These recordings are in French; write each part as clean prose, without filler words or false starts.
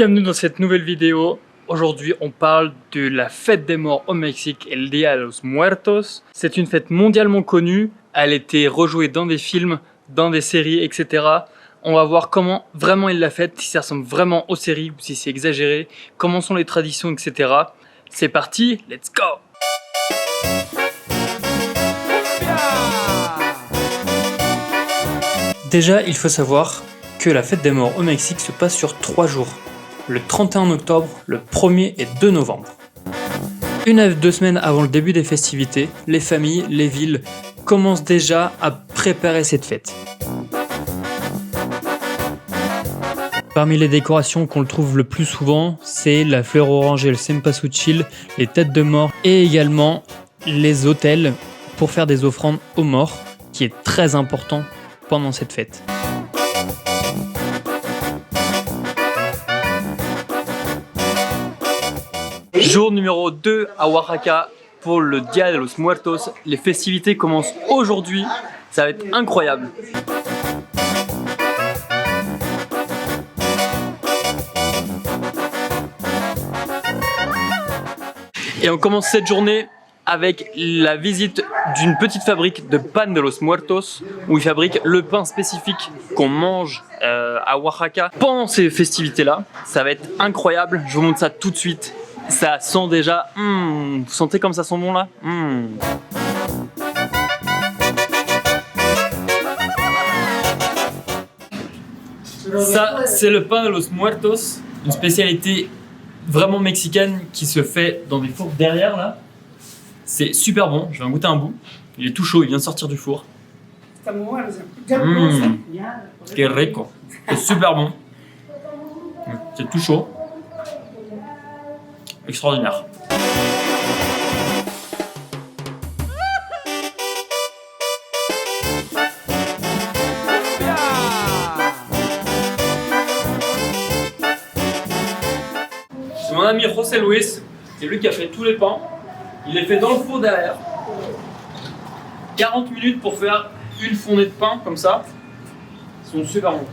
Bienvenue dans cette nouvelle vidéo. Aujourd'hui, on parle de la fête des morts au Mexique, El Día de los Muertos. C'est une fête mondialement connue. Elle a été rejouée dans des films, dans des séries, etc. On va voir comment vraiment ils la fêtent, si ça ressemble vraiment aux séries ou si c'est exagéré, comment sont les traditions, etc. C'est parti, let's go! Déjà, il faut savoir que la fête des morts au Mexique se passe sur 3 jours. Le 31 octobre, le 1er et 2 novembre. 1 à 2 semaines avant le début des festivités, les familles, les villes commencent déjà à préparer cette fête. Parmi les décorations qu'on le trouve le plus souvent, c'est la fleur orange et le cempasúchil, les têtes de mort et également les autels pour faire des offrandes aux morts, qui est très important pendant cette fête. Jour numéro 2 à Oaxaca pour le Día de los Muertos. Les festivités commencent aujourd'hui, ça va être incroyable. Et on commence cette journée avec la visite d'une petite fabrique de pan de los muertos où ils fabriquent le pain spécifique qu'on mange à Oaxaca. Pendant ces festivités-là, ça va être incroyable, je vous montre ça tout de suite. Ça sent déjà, vous sentez comme ça sent bon là? Ça, c'est le pain de los muertos, une spécialité vraiment mexicaine qui se fait dans des fours derrière là. C'est super bon, je vais en goûter un bout. Il est tout chaud, il vient de sortir du four. Que rico, c'est super bon. C'est tout chaud. Extraordinaire. C'est mon ami José Luis, c'est lui qui a fait tous les pains. Il les fait dans le four derrière. 40 minutes pour faire une fondée de pain comme ça. Ils sont super bons.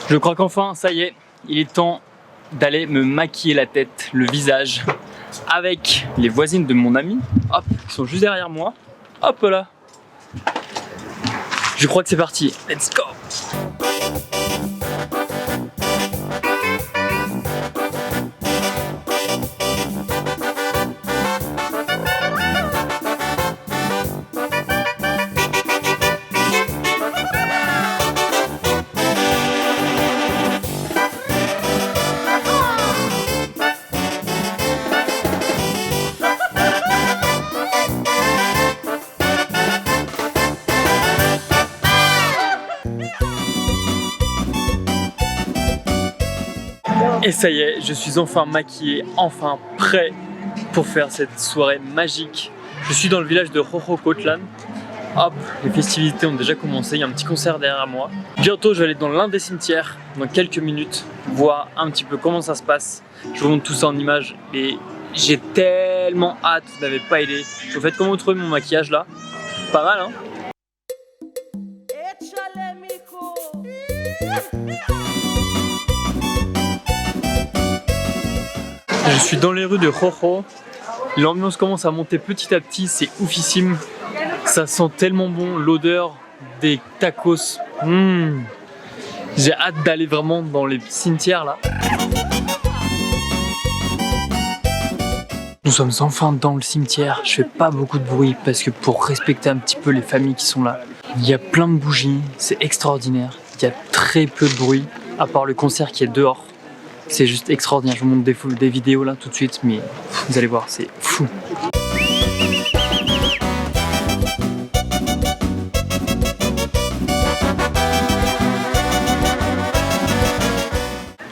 Je crois qu'enfin, ça y est, il est temps d'aller me maquiller la tête, le visage, avec les voisines de mon ami, hop, qui sont juste derrière moi, hop là. Je crois que c'est parti, let's go! Et ça y est, je suis enfin maquillé, enfin prêt pour faire cette soirée magique. Je suis dans le village de Jojocotlan. Hop, les festivités ont déjà commencé, il y a un petit concert derrière moi. Bientôt, je vais aller dans l'un des cimetières, dans quelques minutes, voir un petit peu comment ça se passe. Je vous montre tout ça en images et j'ai tellement hâte, vous n'avez pas idée. Vous faites comment vous trouvez mon maquillage là? Pas mal, hein? Je suis dans les rues de Jojo. L'ambiance commence à monter petit à petit, c'est oufissime. Ça sent tellement bon, l'odeur des tacos. J'ai hâte d'aller vraiment dans les cimetières là. Nous sommes enfin dans le cimetière. Je fais pas beaucoup de bruit parce que pour respecter un petit peu les familles qui sont là. Il y a plein de bougies, c'est extraordinaire. Il y a très peu de bruit, à part le concert qui est dehors. C'est juste extraordinaire, je vous montre des vidéos là tout de suite, mais vous allez voir, c'est fou.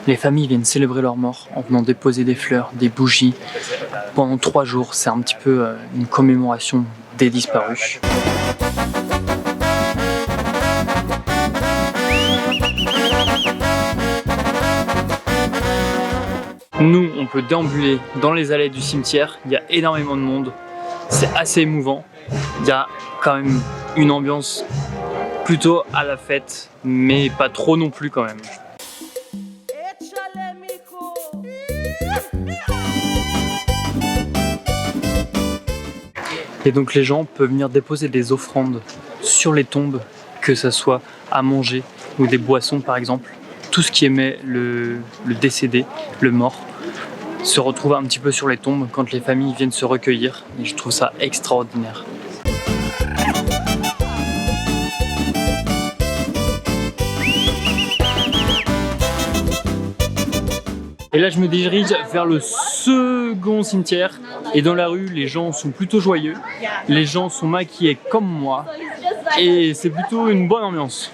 Les familles viennent célébrer leur mort en venant déposer des fleurs, des bougies. Pendant 3 jours, c'est un petit peu une commémoration des disparus. Nous, on peut déambuler dans les allées du cimetière, il y a énormément de monde, c'est assez émouvant, il y a quand même une ambiance plutôt à la fête, mais pas trop non plus quand même. Et donc les gens peuvent venir déposer des offrandes sur les tombes, que ce soit à manger ou des boissons par exemple. Tout ce qui émet le décédé, le mort, se retrouve un petit peu sur les tombes quand les familles viennent se recueillir. Et je trouve ça extraordinaire. Et là je me dirige vers le second cimetière. Et dans la rue, les gens sont plutôt joyeux. Les gens sont maquillés comme moi. Et c'est plutôt une bonne ambiance.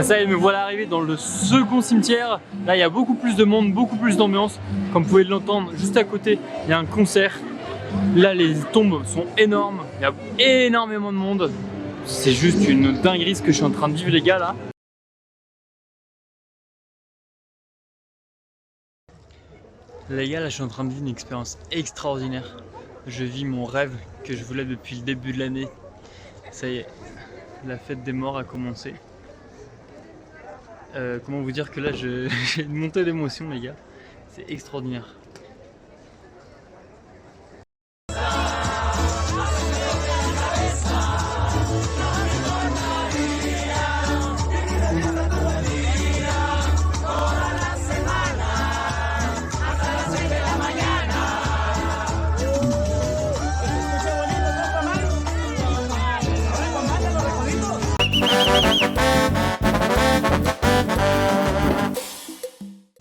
Ça y est, me voilà arrivé dans le second cimetière. Là, il y a beaucoup plus de monde, beaucoup plus d'ambiance. Comme vous pouvez l'entendre, juste à côté, il y a un concert. Là, les tombes sont énormes. Il y a énormément de monde. C'est juste une dinguerie ce que je suis en train de vivre, les gars, là. Les gars, là, je suis en train de vivre une expérience extraordinaire. Je vis mon rêve que je voulais depuis le début de l'année. Ça y est, la fête des morts a commencé. Comment vous dire que là j'ai une montée d'émotion, les gars, c'est extraordinaire.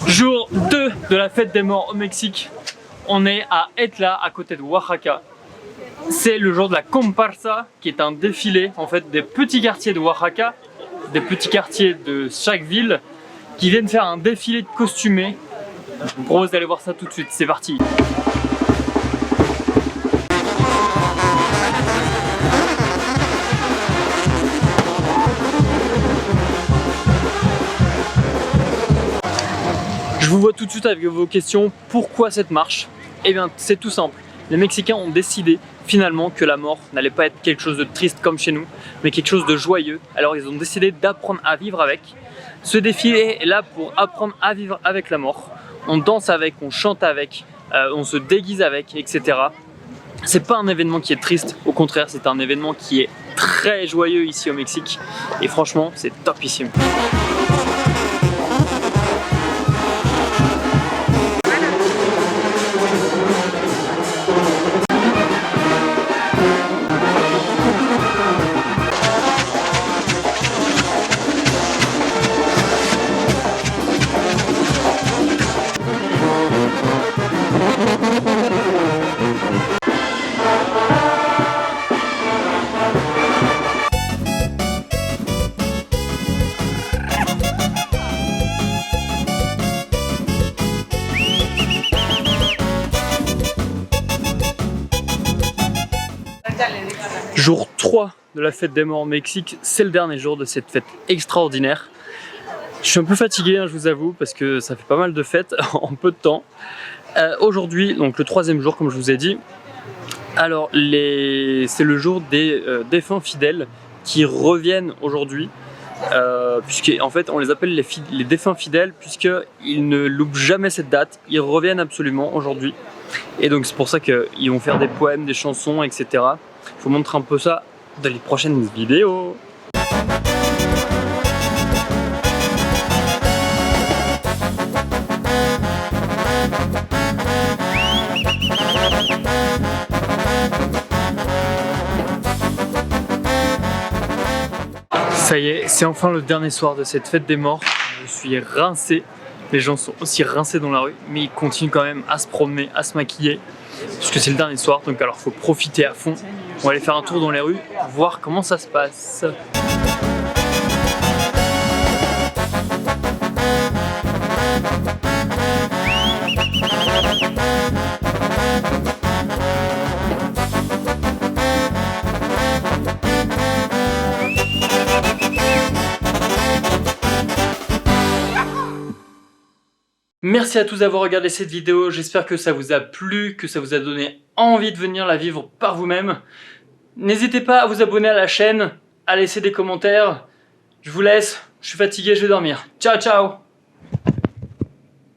Jour 2 de la fête des morts au Mexique. On est à Etla, à côté de Oaxaca. C'est le jour de la comparsa, qui est un défilé en fait des petits quartiers de Oaxaca, des petits quartiers de chaque ville, qui viennent faire un défilé de costumés. Je vous propose d'aller voir ça tout de suite, c'est parti. Je vous vois tout de suite avec vos questions. Pourquoi cette marche? Eh bien, c'est tout simple. Les Mexicains ont décidé finalement que la mort n'allait pas être quelque chose de triste comme chez nous, mais quelque chose de joyeux. Alors ils ont décidé d'apprendre à vivre avec. Ce défilé est là pour apprendre à vivre avec la mort. On danse avec, on chante avec, on se déguise avec, etc. C'est pas un événement qui est triste, au contraire, c'est un événement qui est très joyeux ici au Mexique. Et franchement, c'est topissime. Jour 3 de la fête des morts au Mexique, c'est le dernier jour de cette fête extraordinaire. Je suis un peu fatigué, hein, je vous avoue, parce que ça fait pas mal de fêtes en peu de temps. Aujourd'hui, donc le 3e jour, comme je vous ai dit, alors c'est le jour des défunts fidèles qui reviennent aujourd'hui. Puisqu'en fait on les appelle les défunts fidèles, puisqu'ils ne loupent jamais cette date, ils reviennent absolument aujourd'hui. Et donc c'est pour ça qu'ils vont faire des poèmes, des chansons, etc. Je vous montre un peu ça dans les prochaines vidéos. Ça y est, c'est enfin le dernier soir de cette fête des morts. Je suis rincé. les gens sont aussi rincés dans la rue, mais ils continuent quand même à se promener, à se maquiller, parce que c'est le dernier soir, donc alors faut profiter à fond. On va aller faire un tour dans les rues, voir comment ça se passe. Merci à tous d'avoir regardé cette vidéo, j'espère que ça vous a plu, que ça vous a donné envie de venir la vivre par vous-même. N'hésitez pas à vous abonner à la chaîne, à laisser des commentaires. Je vous laisse, je suis fatigué, je vais dormir. Ciao ciao!